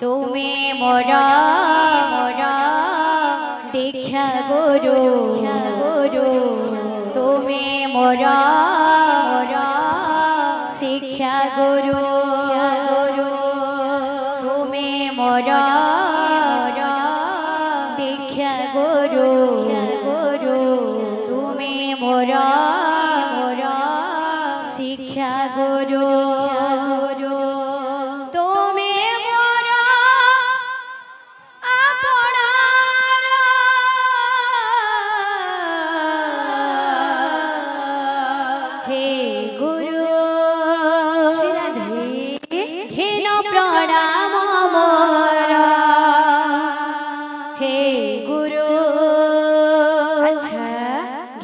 তুমি মোরা দীক্ষা গুরু তুমি মোরা শিক্ষা গুরু তুমি মোরা দীক্ষা গুরু তুমি মোরা শিক্ষা গুরু তুমি মোরা আপনার হে গুরু হেন প্রণাম মোর হে গুরু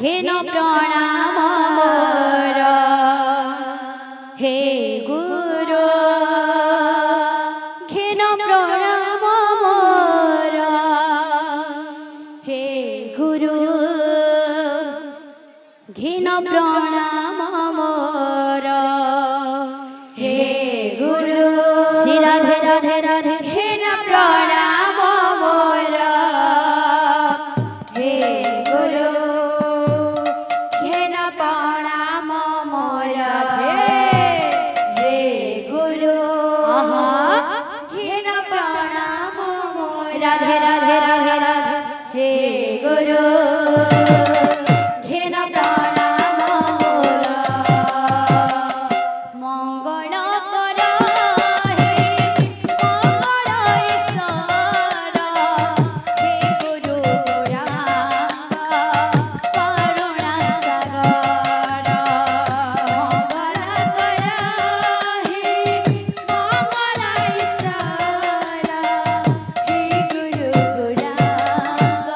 ঘেন প্রণাম মোর হে গুরু ঘেন প্রণাম মোর হে গুরু ঘেন প্রণাম মোর হে গুরু শ্রী রাধে রাধে রাধে ঘেন প্রণাম মোর হে গুরু ঘেন প্রণাম মোর হে গুরু আহা ঘেন প্রণাম মোর রাধে রাধে রাধে রাধে হে গুরু ঘেন প্রণাম মোর মঙ্গল কর হে মঙ্গল ঈশ্বর হে গুরু গৌরাঙ্গ করুণা সাগর মঙ্গল কর হে মঙ্গল ঈশ্বর হে গুরু গৌরাঙ্গ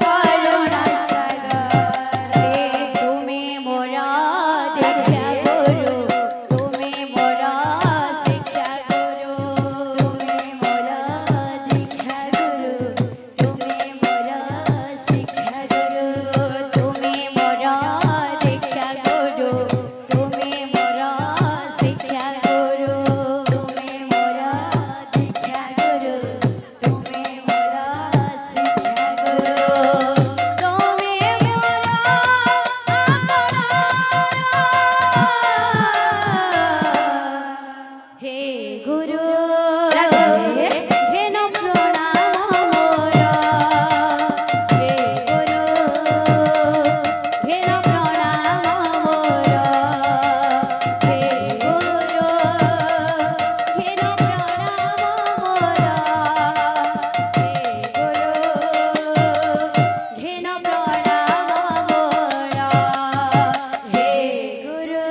করুণা সাগর হে তুমি মোরা দীক্ষা গুরু তুমি মোরা শিক্ষা গুরু তুমি মোরা দীক্ষা গুরু তুমি মোরা শিক্ষা গুরু তুমি মোরা দীক্ষা গুরু তুমি মোরা শিক্ষা গুরু তুমি মোরা দীক্ষা গুরু তুমি মোরা শিক্ষা গুরু তুমি হে গুরু হেন প্রণাম মোর হে গুরু হেন প্রণাম মোর হে গুরু হেন প্রণাম মোর হে গুরু হেন প্রণাম মোর হে গুরু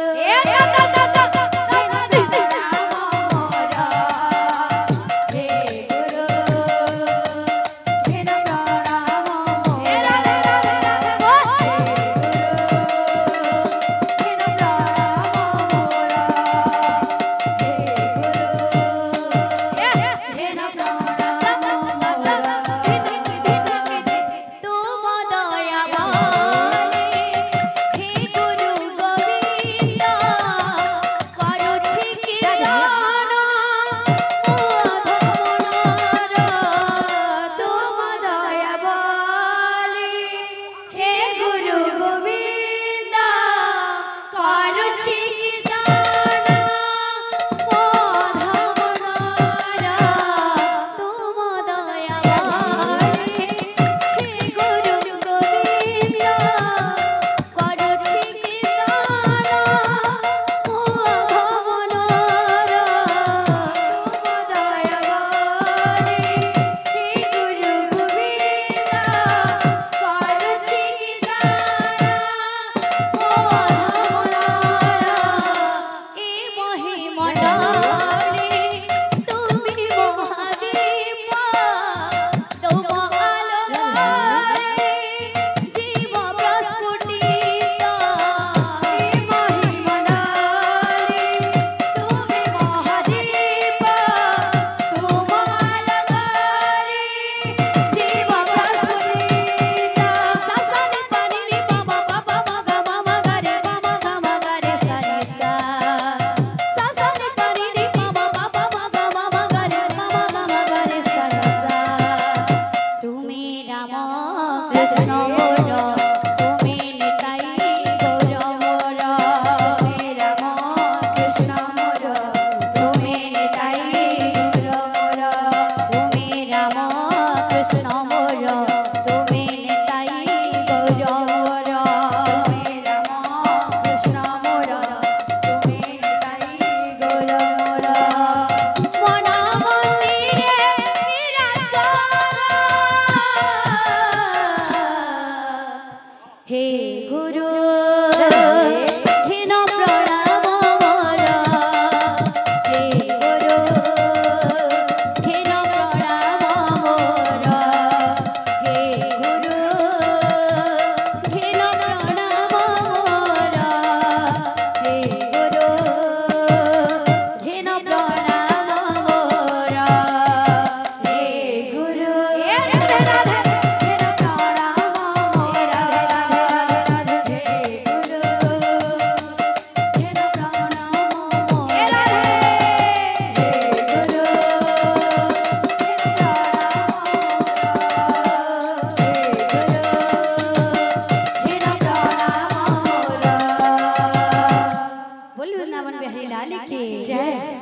लाल की जय।